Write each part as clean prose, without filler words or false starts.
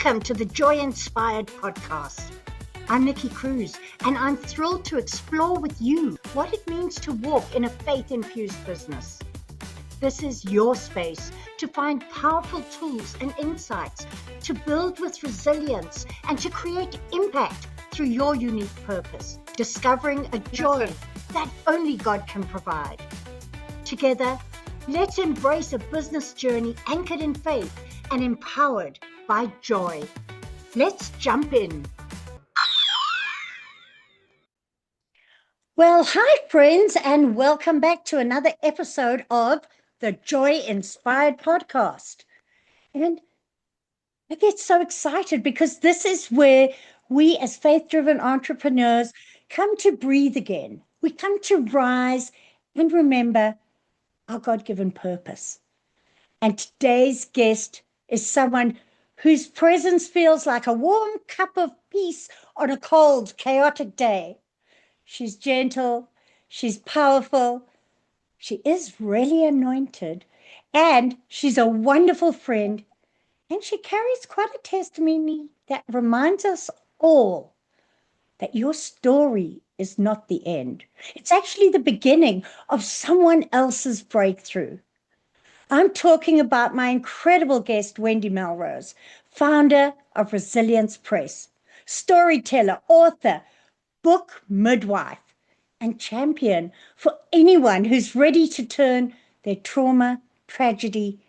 Welcome to the Joy Inspired podcast. I'm Nikki Cruise, and I'm thrilled to explore with you what it means to walk in a faith-infused business. This is your space to find powerful tools and insights, to build with resilience, and to create impact through your unique purpose, discovering a joy that only God can provide. Together, let's embrace a business journey anchored in faith and empowered by joy. Let's jump in. Well, hi friends, and welcome back to another episode of the Joy Inspired podcast. And I get so excited because this is where we as faith-driven entrepreneurs come to breathe again. We come to rise and remember our God-given purpose. And today's guest is someone whose presence feels like a warm cup of peace on a cold, chaotic day. She's gentle, she's powerful, she is really anointed, and she's a wonderful friend, and she carries quite a testimony that reminds us all that your story is not the end. It's actually the beginning of someone else's breakthrough. I'm talking about my incredible guest, Wendy Melrose, founder of Resilience Press, storyteller, author, book midwife, and champion for anyone who's ready to turn their trauma, tragedy,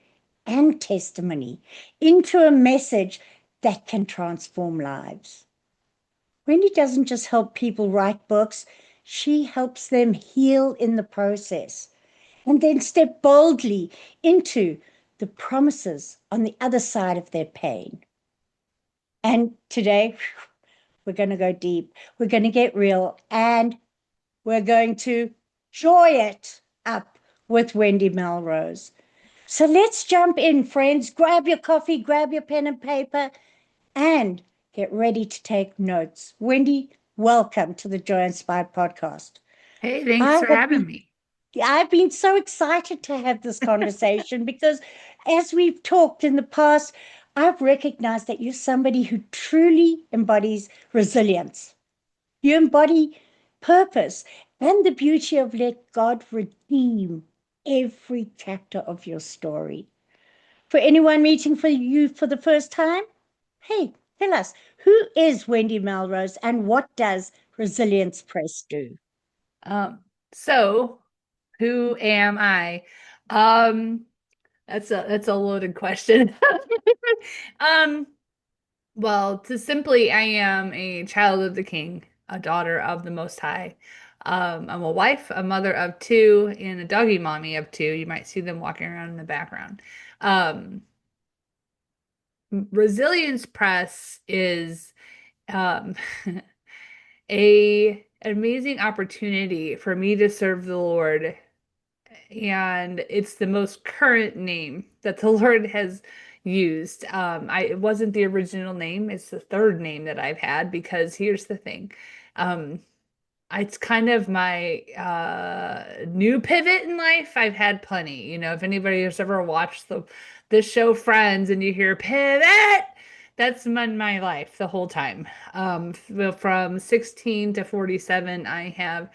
and testimony into a message that can transform lives. Wendy doesn't just help people write books, she helps them heal in the process and then step boldly into the promises on the other side of their pain. And today, we're going to go deep. We're going to get real, and we're going to joy it up with Wendy Melrose. So let's jump in, friends. Grab your coffee, grab your pen and paper, and get ready to take notes. Wendy, welcome to the Joy Inspired podcast. Hey, thanks for having me. I've been so excited to have this conversation because as we've talked in the past, I've recognized that you're somebody who truly embodies resilience. You embody purpose and the beauty of let God redeem every chapter of your story. For anyone meeting for you for the first time, hey, tell us, who is Wendy Melrose and what does Resilience Press do? So who am I? Um, that's a loaded question. Um, well, to simply, I am a child of the King, a daughter of the Most High. I'm a wife, a mother of two, and a doggy mommy of two. You might see them walking around in the background. Um, Resilience Press is um a amazing opportunity for me to serve the Lord, and it's the most current name that the Lord has used. It wasn't the original name, it's the third name that I've had because here's the thing. Um, it's kind of my new pivot in life. I've had plenty. If anybody has ever watched the show Friends and you hear pivot, that's been my life the whole time. From 16 to 47, I have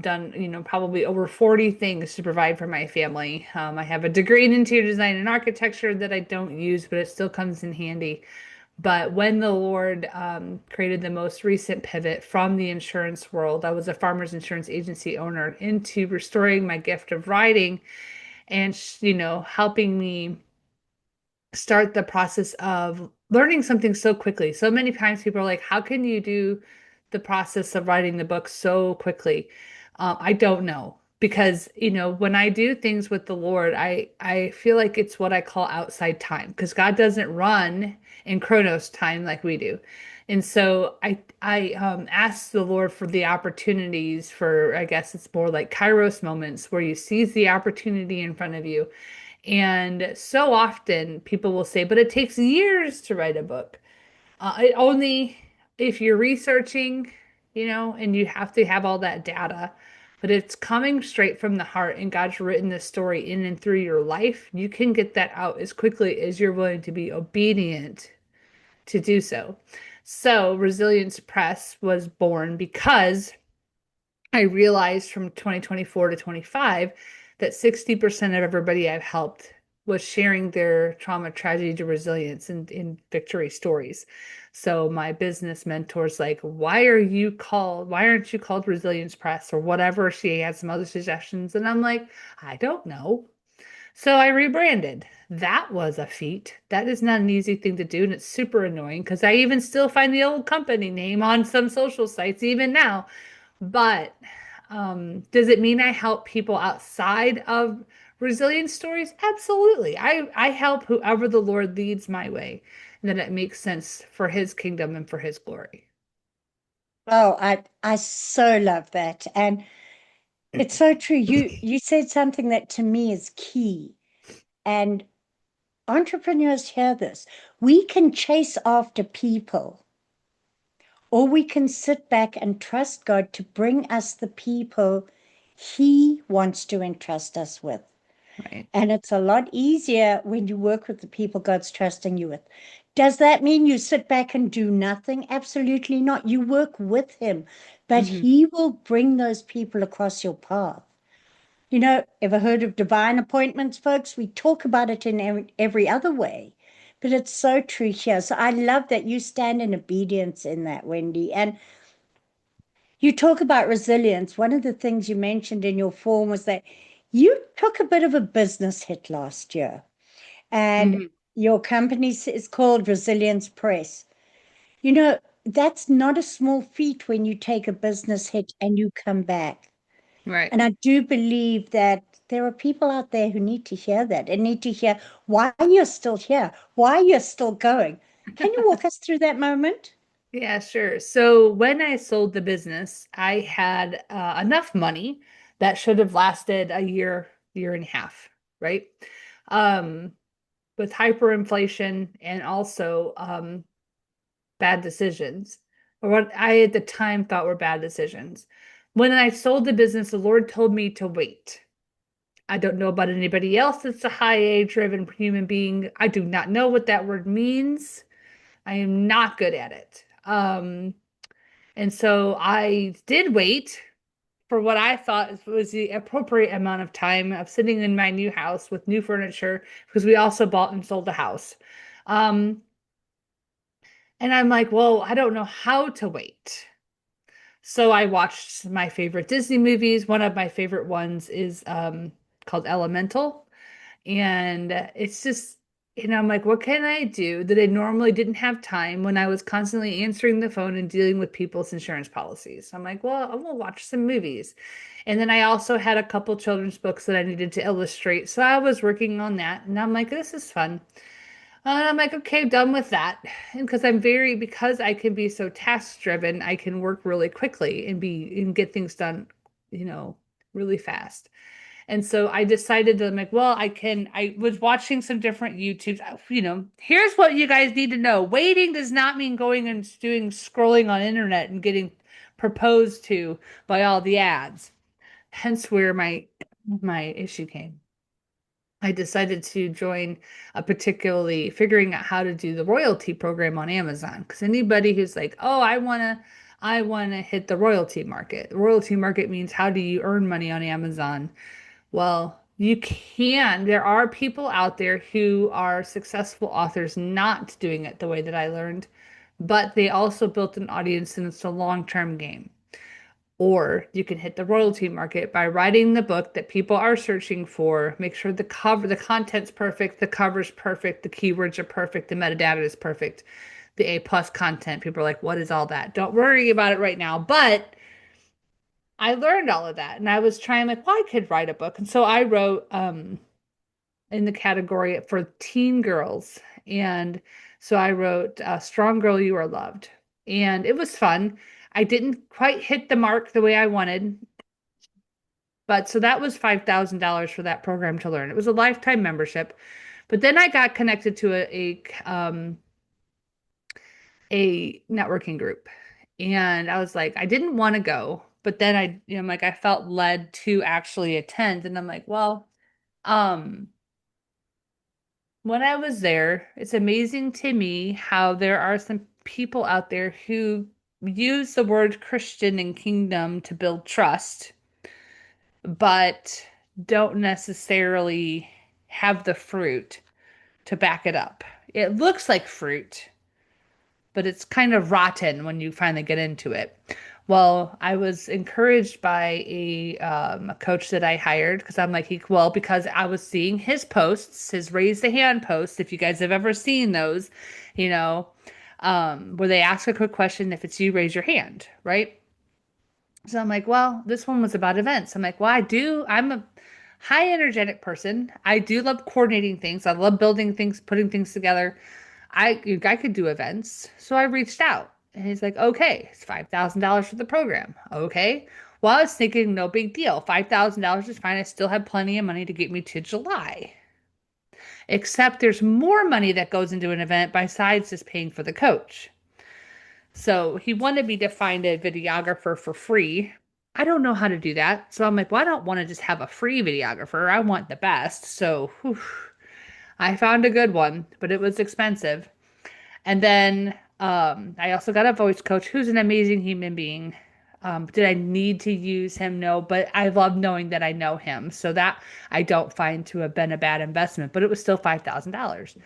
done, probably over 40 things to provide for my family. I have a degree in interior design and architecture that I don't use, but it still comes in handy. But when the Lord created the most recent pivot from the insurance world, I was a farmers insurance agency owner into restoring my gift of writing and, helping me start the process of learning something so quickly. So many times people are like, how can you do the process of writing the book so quickly? I don't know because, when I do things with the Lord, I feel like it's what I call outside time because God doesn't run in Kronos time like we do. And so I ask the Lord for the opportunities for, I guess it's more like Kairos moments where you seize the opportunity in front of you. And so often people will say, but it takes years to write a book. It only if you're researching, and you have to have all that data, but it's coming straight from the heart and God's written this story in and through your life. You can get that out as quickly as you're willing to be obedient to do so. So Resilience Press was born because I realized from 2024 to 25 that 60% of everybody I've helped was sharing their trauma, tragedy to resilience in victory stories. So my business mentor's like, why aren't you called Resilience Press or whatever? She had some other suggestions. And I'm like, I don't know. So I rebranded. That was a feat. That is not an easy thing to do, and it's super annoying because I even still find the old company name on some social sites even now. But does it mean I help people outside of resilience stories? Absolutely. I help whoever the Lord leads my way, and that it makes sense for his kingdom and for his glory. Oh, I so love that. And it's so true. You said something that to me is key. And entrepreneurs hear this. We can chase after people, or we can sit back and trust God to bring us the people He wants to entrust us with. Right. And it's a lot easier when you work with the people God's trusting you with. Does that mean you sit back and do nothing? Absolutely not. You work with Him, but Hmm. He will bring those people across your path. Ever heard of divine appointments, folks? We talk about it in every other way, but it's so true here. So I love that you stand in obedience in that, Wendy. And you talk about resilience. One of the things you mentioned in your form was that you took a bit of a business hit last year, and Hmm. your company is called Resilience Press. That's not a small feat when you take a business hit and you come back. Right. And I do believe that there are people out there who need to hear that and need to hear why you're still here, why you're still going. Can you walk us through that moment? Yeah, sure. So when I sold the business, I had enough money that should have lasted a year, year and a half, right? Um, with hyperinflation and also bad decisions, or what I at the time thought were bad decisions. When I sold the business, the Lord told me to wait. I don't know about anybody else that's a high A driven human being. I do not know what that word means. I am not good at it. And so I did wait for what I thought was the appropriate amount of time of sitting in my new house with new furniture because we also bought and sold a house. Um, and I'm like, well, I don't know how to wait. So I watched my favorite Disney movies. One of my favorite ones is called Elemental. And it's just, I'm like, what can I do that I normally didn't have time when I was constantly answering the phone and dealing with people's insurance policies? I'm like, well, I'm gonna watch some movies. And then I also had a couple children's books that I needed to illustrate. So I was working on that. And I'm like, this is fun. And I'm like, okay, done with that. And because I can be so task driven, I can work really quickly and get things done, you know, really fast. And so I decided to, I'm like, well, I was watching some different YouTubes. Here's what you guys need to know. Waiting does not mean going and doing scrolling on internet and getting proposed to by all the ads. Hence where my issue came. I decided to join a particularly figuring out how to do the royalty program on Amazon. Because anybody who's like, oh, I wanna hit the royalty market. The royalty market means how do you earn money on Amazon? Well, you can. There are people out there who are successful authors not doing it the way that I learned, but they also built an audience and it's a long-term game. Or you can hit the royalty market by writing the book that people are searching for. Make sure the content's perfect, the cover's perfect, the keywords are perfect, the metadata is perfect, the A plus content. People are like, what is all that? Don't worry about it right now. But I learned all of that and I was trying like, well, I could write a book. And so I wrote in the category for teen girls. And so I wrote Strong Girl, You Are Loved. And it was fun. I didn't quite hit the mark the way I wanted, but so that was $5,000 for that program to learn. It was a lifetime membership. But then I got connected to a networking group. And I was like, I didn't want to go, but then I'm like, I felt led to actually attend. And I'm like, well, um, When I was there, it's amazing to me how there are some people out there who use the word Christian and kingdom to build trust, but don't necessarily have the fruit to back it up. It looks like fruit, but it's kind of rotten when you finally get into it. Well, I was encouraged by a coach that I hired because I'm like, well, because I was seeing his posts, his raise the hand posts. If you guys have ever seen those, you know, where they ask a quick question, if it's you, raise your hand, right? So I'm like, well, this one was about events. I'm like, well, I'm a high energetic person. I do love coordinating things. I love building things, putting things together. I could do events. So I reached out and he's like, okay, it's $5,000 for the program. Okay. Well, I was thinking no big deal. $5,000 is fine. I still have plenty of money to get me to July. Except there's more money that goes into an event besides just paying for the coach. So he wanted me to find a videographer for free. I don't know how to do that. So I'm like, well, I don't want to just have a free videographer. I want the best. So whew, I found a good one, but it was expensive. And then I also got a voice coach who's an amazing human being. Did I need to use him? No, but I love knowing that I know him. So that I don't find to have been a bad investment, but it was still $5,000.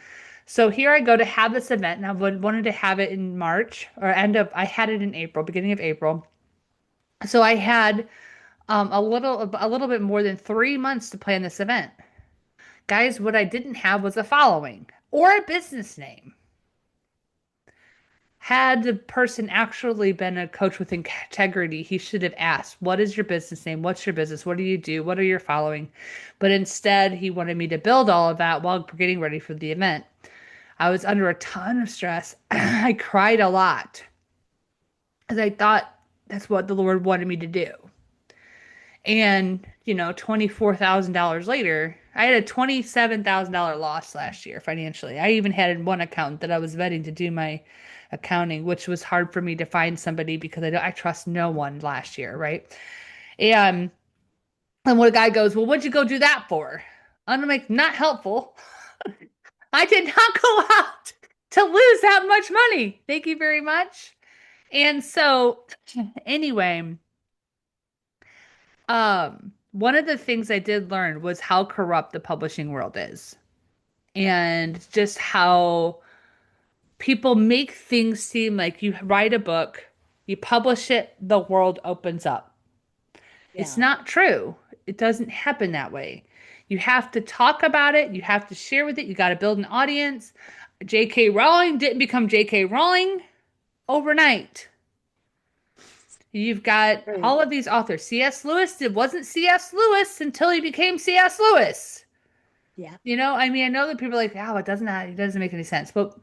So here I go to have this event, and wanted to have it in March or I had it in April, beginning of April. So I had a little bit more than 3 months to plan this event. Guys, what I didn't have was a following or a business name. Had the person actually been a coach with integrity, he should have asked, what is your business name? What's your business? What do you do? What are your following? But instead, he wanted me to build all of that while getting ready for the event. I was under a ton of stress. I cried a lot because I thought that's what the Lord wanted me to do. And, $24,000 later, I had a $27,000 loss last year financially. I even had one account that I was vetting to do my accounting, which was hard for me to find somebody because I trust no one last year, right? And when a guy goes, well, what'd you go do that for? I'm like, not helpful. I did not go out to lose that much money. Thank you very much. And so, anyway, one of the things I did learn was how corrupt the publishing world is, and just how people make things seem like you write a book, you publish it, the world opens up. It's Yeah. not true. It doesn't happen that way. You have to talk about it, you have to share with it, you got to build an audience. J.K. Rowling didn't become J.K. Rowling overnight. You've got True. all of these authors. C.S. Lewis, it wasn't C.S. Lewis until he became C.S. Lewis. Yeah. I mean, I know that people are like, oh, it doesn't make any sense. But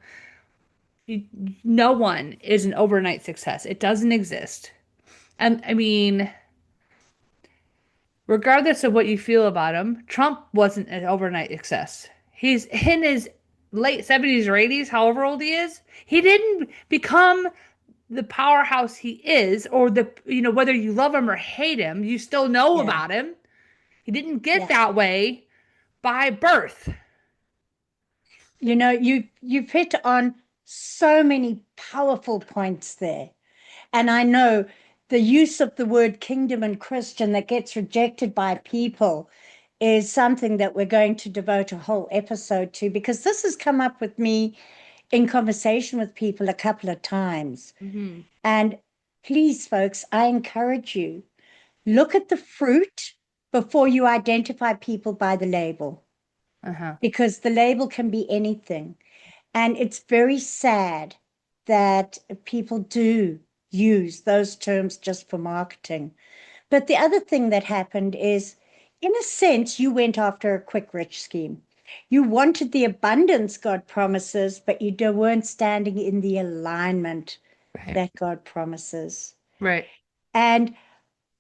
you, no one is an overnight success. It doesn't exist. And I mean, regardless of what you feel about him, Trump wasn't an overnight success. He's in his late 70s or 80s, however old he is. He didn't become the powerhouse he is, or whether you love him or hate him, you still know Yeah. about him. He didn't get Yeah. that way by birth. You've hit on so many powerful points there. And I know the use of the word kingdom and Christian that gets rejected by people is something that we're going to devote a whole episode to, because this has come up with me in conversation with people a couple of times. Mm-hmm. And please, folks, I encourage you, look at the fruit before you identify people by the label, Uh-huh. because the label can be anything. And it's very sad that people do use those terms just for marketing. But the other thing that happened is, in a sense, you went after a quick rich scheme. You wanted the abundance God promises, but you weren't standing in the alignment Right. that God promises. Right. And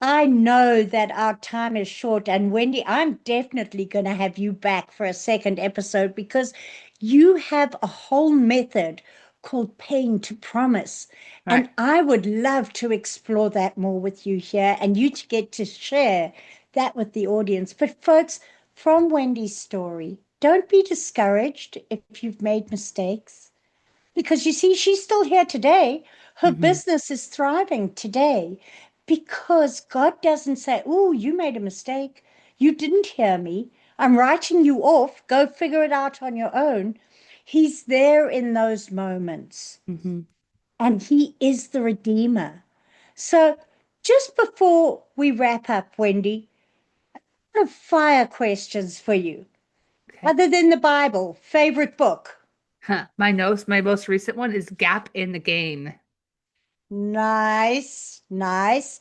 I know that our time is short. And Wendy, I'm definitely going to have you back for a second episode, because you have a whole method called paying to promise. Right. And I would love to explore that more with you here, and you to get to share that with the audience. But folks, from Wendy's story, Don't be discouraged if you've made mistakes, because you see, she's still here today. Her Hmm. business is thriving today because God doesn't say, "Oh, you made a mistake. You didn't hear me. I'm writing you off. Go figure it out on your own." He's there in those moments, Hmm. and He is the Redeemer. So, just before we wrap up, Wendy, I have fire questions for you. Okay. Other than the Bible, favorite book? Huh. My most recent one is Gap in the Gain. Nice, nice.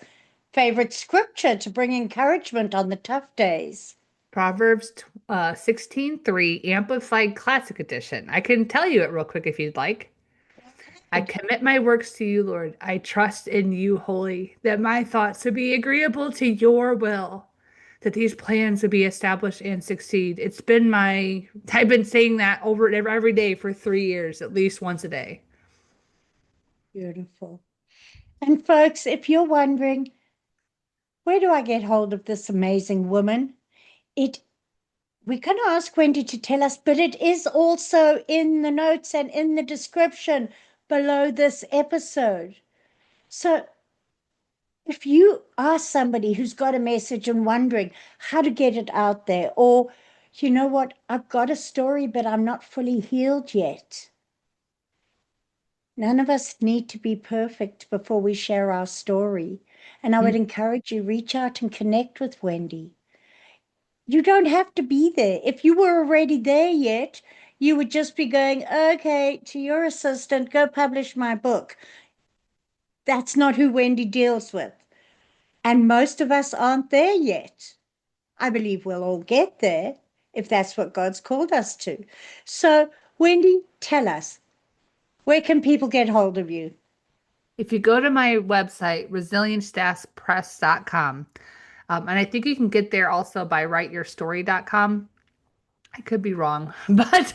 Favorite scripture to bring encouragement on the tough days? Proverbs 16:3, Amplified Classic Edition. I can tell you it real quick if you'd like. I commit my works to you, Lord. I trust in you wholly, that my thoughts would be agreeable to your will, that these plans would be established and succeed. I've been saying that over and every day for 3 years, at least once a day. Beautiful. And folks, if you're wondering, where do I get hold of this amazing woman? It We're going to ask Wendy to tell us, but it is also in the notes and in the description below this episode. So if you are somebody who's got a message and wondering how to get it out there, or you know what, I've got a story, but I'm not fully healed yet. None of us need to be perfect before we share our story. And I would Mm. encourage you, reach out and connect with Wendy. You don't have to be there. If you were already there yet, you would just be going, okay, to your assistant, go publish my book. That's not who Wendy deals with. And most of us aren't there yet. I believe we'll all get there if that's what God's called us to. So, Wendy, tell us, where can people get hold of you? If you go to my website, resiliencepress.com, and I think you can get there also by writeyourstory.com. I could be wrong, but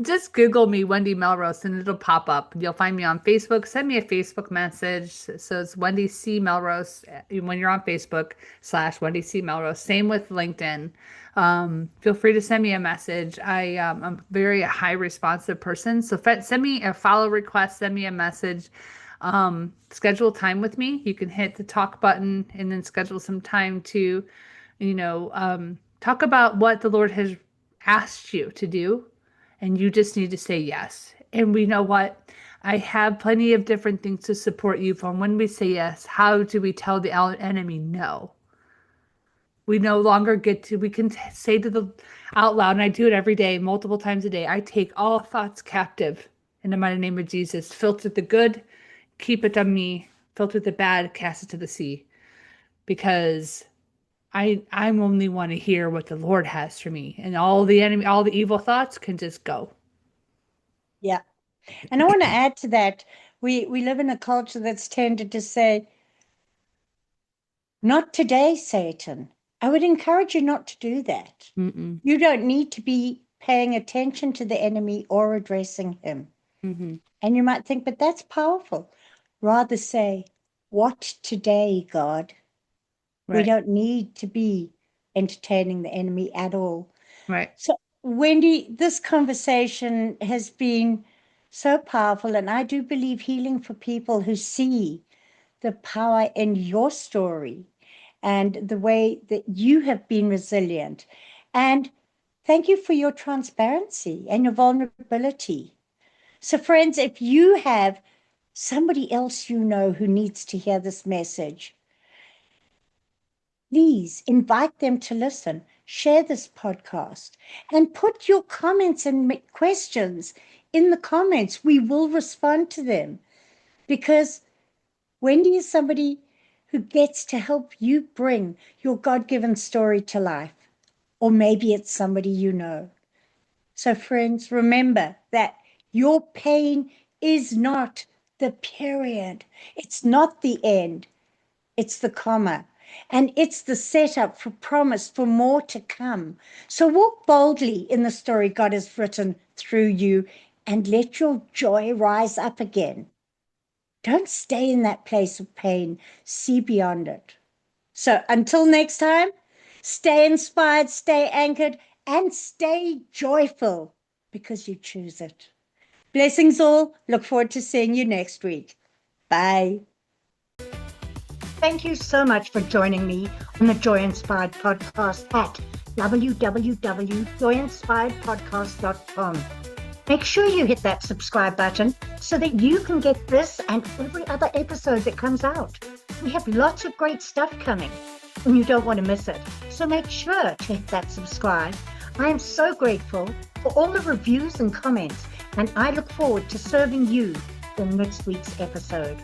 just Google me, Wendy Melrose, and it'll pop up. You'll find me on Facebook. Send me a Facebook message. So it's Wendy C. Melrose when you're on Facebook / Wendy C. Melrose. Same with LinkedIn. Feel free to send me a message. I'm a very high responsive person. So send me a follow request, send me a message. Schedule time with me. You can hit the talk button and then schedule some time to, talk about what the Lord has asked you to do, and you just need to say yes. And we know what? I have plenty of different things to support you from when we say yes. How do we tell the enemy no? We no longer get to, we can say to the out loud, and I do it every day, multiple times a day. I take all thoughts captive in the mighty name of Jesus. Filter the good, keep it on me. Filter the bad, cast it to the sea. Because I only want to hear what the Lord has for me, and all the evil thoughts can just go. Yeah. And I want to add to that, we live in a culture that's tended to say, not today, Satan. I would encourage you not to do that. Mm-mm. You don't need to be paying attention to the enemy or addressing him. Mm-hmm. And you might think, but that's powerful. Rather say, what today, God? We Right. don't need to be entertaining the enemy at all. Right. So, Wendy, this conversation has been so powerful, and I do believe healing for people who see the power in your story and the way that you have been resilient. And thank you for your transparency and your vulnerability. So, friends, if you have somebody else you know who needs to hear this message, please invite them to listen, share this podcast, and put your comments and questions in the comments. We will respond to them because Wendy is somebody who gets to help you bring your God given story to life. Or maybe it's somebody you know. So, friends, remember that your pain is not the period, it's not the end, it's the comma. And it's the setup for promise for more to come. So walk boldly in the story God has written through you and let your joy rise up again. Don't stay in that place of pain. See beyond it. So until next time, stay inspired, stay anchored, and stay joyful because you choose it. Blessings all. Look forward to seeing you next week. Bye. Thank you so much for joining me on the Joy Inspired Podcast at www.joyinspiredpodcast.com. Make sure you hit that subscribe button so that you can get this and every other episode that comes out. We have lots of great stuff coming and you don't want to miss it. So make sure to hit that subscribe. I am so grateful for all the reviews and comments, and I look forward to serving you in next week's episode.